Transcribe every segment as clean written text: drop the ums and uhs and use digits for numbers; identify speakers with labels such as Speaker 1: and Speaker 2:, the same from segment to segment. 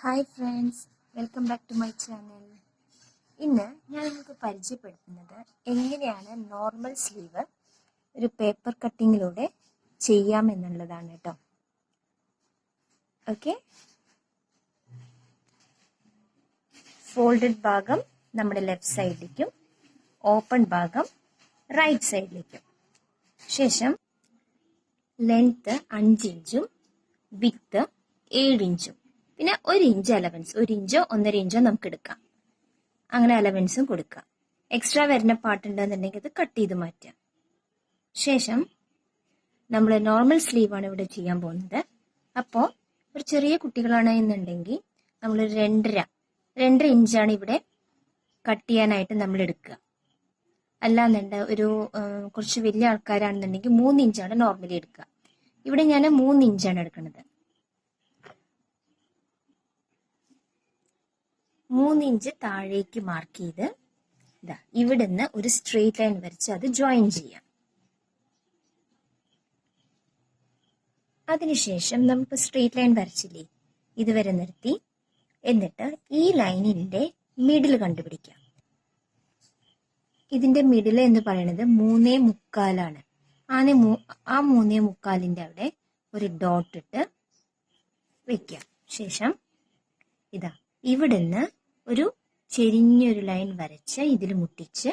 Speaker 1: Hi friends, welcome back to my channel. ഇന്ന് ഞാൻ നിങ്ങൾക്ക് പരിചയപ്പെടുത്തുന്നത് എങ്ങനെയാണ് നോർമൽ സ്ലീവ് ഒരു പേപ്പർ കട്ടിങ്ങിലൂടെ ചെയ്യാമെന്നുള്ളതാണ് കേട്ടോ. ഓക്കെ, ഫോൾഡഡ് ഭാഗം നമ്മുടെ ലെഫ്റ്റ് സൈഡിലേക്കും ഓപ്പൺ ഭാഗം റൈറ്റ് സൈഡിലേക്കും, ശേഷം ലെങ്ത്ത് 5 ഇഞ്ചും വിഡ്ത്ത് 7 ഇഞ്ചും, പിന്നെ 1 ഇഞ്ച് അലവൻസ്, 1 ഇഞ്ചോ 1.5 ഇഞ്ചോ നമുക്ക് എടുക്കാം. അങ്ങനെ അലവൻസും കൊടുക്കാം. എക്സ്ട്രാ വരുന്ന പാർട്ട് ഉണ്ടെന്നുണ്ടെങ്കിൽ അത് കട്ട് ചെയ്ത് മാറ്റാം. ശേഷം നമ്മൾ നോർമൽ സ്ലീവ് ആണ് ഇവിടെ ചെയ്യാൻ പോകുന്നത്. അപ്പോൾ ഒരു ചെറിയ കുട്ടികളാണ് എന്നുണ്ടെങ്കിൽ നമ്മൾ 2.5 ഇഞ്ചാണ് ഇവിടെ കട്ട് ചെയ്യാനായിട്ട് നമ്മൾ എടുക്കുക. അല്ലാന്നുണ്ട് ഒരു കുറച്ച് വലിയ ആൾക്കാരാണെന്നുണ്ടെങ്കിൽ 3 ഇഞ്ചാണ് നോർമലി എടുക്കുക. ഇവിടെ ഞാൻ 3 ഇഞ്ചാണ് എടുക്കുന്നത്. 3 ഇഞ്ച് താഴേക്ക് മാർക്ക് ചെയ്ത് ഇവിടുന്ന് ഒരു സ്ട്രെയിറ്റ് ലൈൻ വരച്ച് അത് ജോയിൻ ചെയ്യാം. അതിനുശേഷം നമുക്ക് സ്ട്രെയിറ്റ് ലൈൻ വരച്ചില്ലേ, ഇതുവരെ നിർത്തി, എന്നിട്ട് ഈ ലൈനിന്റെ മിഡിൽ കണ്ടുപിടിക്കാം. ഇതിന്റെ മിഡിൽ എന്ന് പറയുന്നത് 3.25 ആ 3.25 അവിടെ ഒരു ഡോട്ട് ഇട്ട് വെക്കാം. ശേഷം ഇവിടുന്ന് ഒരു ചെരിഞ്ഞൊരു ലൈൻ വരച്ച് ഇതിൽ മുട്ടിച്ച്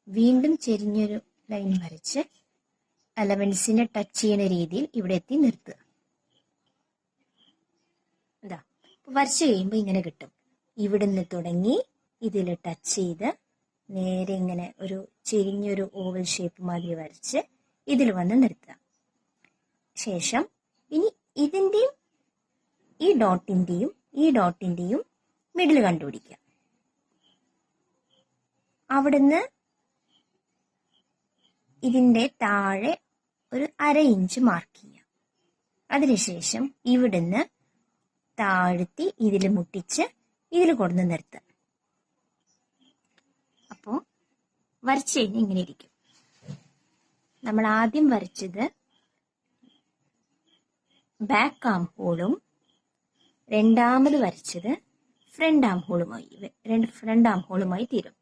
Speaker 1: വീണ്ടും ചെരിഞ്ഞൊരു ലൈൻ വരച്ച് അലവൻസിനെ ടച്ച് ചെയ്യുന്ന രീതിയിൽ ഇവിടെ എത്തി നിർത്തുക. വരച്ച് കഴിയുമ്പോൾ ഇങ്ങനെ കിട്ടും. ഇവിടുന്ന് തുടങ്ങി ഇതിൽ ടച്ച് ചെയ്ത് നേരെ ഇങ്ങനെ ഒരു ചെരിഞ്ഞൊരു ഓവൽ ഷേപ്പ് മാതിരി വരച്ച് ഇതിൽ വന്ന് നിർത്തുക. ശേഷം ഇനി ഇതിൻ്റെയും ഈ ഡോട്ടിൻ്റെയും മിഡിൽ കണ്ടുപിടിക്കുക. അവിടുന്ന് ഇതിൻ്റെ താഴെ ഒരു 1/2 ഇഞ്ച് മാർക്ക് ചെയ്യാം. അതിനുശേഷം ഇവിടുന്ന് താഴ്ത്തി ഇതിൽ മുട്ടിച്ച് ഇതിൽ കൊടുന്ന് നിർത്തുക. അപ്പോൾ വരച്ച് കഴിഞ്ഞ് ഇങ്ങനെ ഇരിക്കും. നമ്മൾ ആദ്യം വരച്ചത് ബാക്ക് ആം ഹോളും രണ്ടാമത് വരച്ചത് ഫ്രണ്ട് ആം ഹോളുമായി തീരും.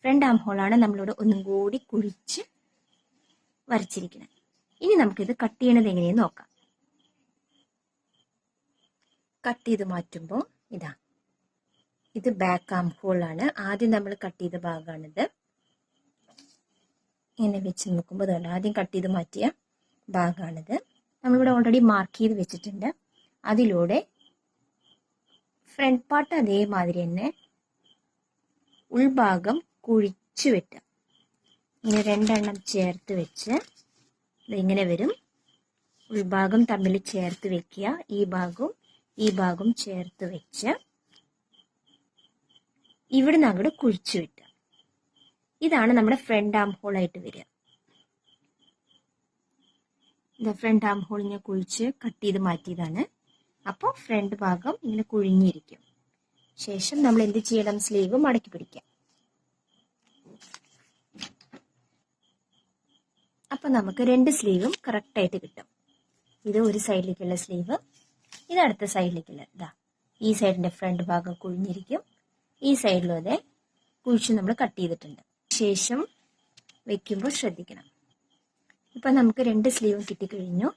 Speaker 1: ഫ്രണ്ട് ആം ഹോളാണ് നമ്മളിവിടെ ഒന്നും കൂടി കുഴിച്ച് വരച്ചിരിക്കുന്നത്. ഇനി നമുക്കിത് കട്ട് ചെയ്യണത് എങ്ങനെയെന്ന് നോക്കാം. കട്ട് ചെയ്ത് മാറ്റുമ്പോൾ ഇത് ബാക്ക് ആം ഹോളാണ്. ആദ്യം നമ്മൾ കട്ട് ചെയ്ത ഭാഗമാണിത്. ഇങ്ങനെ വെച്ച് നോക്കുമ്പോൾ ആദ്യം കട്ട് ചെയ്ത് മാറ്റിയ ഭാഗമാണിത്. നമ്മളിവിടെ ഓൾറെഡി മാർക്ക് ചെയ്ത് വെച്ചിട്ടുണ്ട്. അതിലൂടെ ഫ്രണ്ട് പാർട്ട് അതേമാതിരി തന്നെ ഉൾഭാഗം കുഴിച്ചു വെട്ടുക. ഇങ്ങനെ 2 എണ്ണം ചേർത്ത് വെച്ച് ഇങ്ങനെ വരും. ഉൾഭാഗം തമ്മിൽ ചേർത്ത് വെക്കുക. ഈ ഭാഗവും ചേർത്ത് വെച്ച് ഇവിടുന്ന് അങ്ങോട്ട് കുഴിച്ചു വെട്ടുക. ഇതാണ് നമ്മുടെ ഫ്രണ്ട് ആം ഹോൾ ആയിട്ട് വരിക. ഫ്രണ്ട് ആം ഹോൾ ഇങ്ങനെ കുഴിച്ച് കട്ട് ചെയ്ത് മാറ്റിയതാണ്. അപ്പോൾ ഫ്രണ്ട് ഭാഗം ഇങ്ങനെ കുഴിഞ്ഞിരിക്കും. ശേഷം നമ്മൾ എന്ത് ചെയ്യണം, സ്ലീവ് മടക്കി പിടിക്കാം. അപ്പൊ നമുക്ക് 2 സ്ലീവും കറക്റ്റ് ആയിട്ട് കിട്ടും. ഇത് ഒരു സൈഡിലേക്കുള്ള സ്ലീവ്, ഇത് അടുത്ത സൈഡിലേക്കുള്ള. ഈ സൈഡിന്റെ ഫ്രണ്ട് ഭാഗം കുഴിഞ്ഞിരിക്കും. ഈ സൈഡിലും അതെ കുഴിച്ച് നമ്മൾ കട്ട് ചെയ്തിട്ടുണ്ട്. ശേഷം വെക്കുമ്പോൾ ശ്രദ്ധിക്കണം. ഇപ്പൊ നമുക്ക് 2 സ്ലീവും കിട്ടിക്കഴിഞ്ഞു.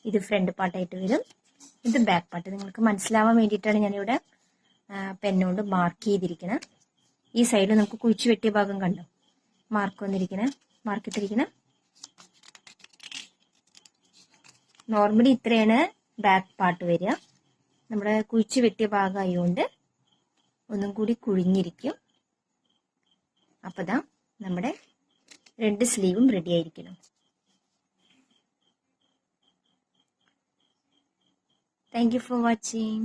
Speaker 1: ഇത് ഫ്രണ്ട് പാർട്ടായിട്ട് വരും, ഇത് ബാക്ക് പാർട്ട്. നിങ്ങൾക്ക് മനസ്സിലാവാൻ വേണ്ടിയിട്ടാണ് ഞാനിവിടെ പെന്നുകൊണ്ട് മാർക്ക് ചെയ്തിരിക്കുന്നത്. ഈ സൈഡിൽ നമുക്ക് കുഴിച്ചു വെട്ടിയ ഭാഗം കണ്ടോ, മാർക്കിട്ടിരിക്കണ. നോർമലി ഇത്രയാണ് ബാക്ക് പാർട്ട് വരിക. നമ്മുടെ കുഴിച്ചു വെട്ടിയ ഭാഗം ആയതുകൊണ്ട് ഒന്നും കൂടി കുഴിഞ്ഞിരിക്കും. അപ്പോൾ നമ്മുടെ 2 സ്ലീവും റെഡി ആയിരിക്കണം. Thank you for watching.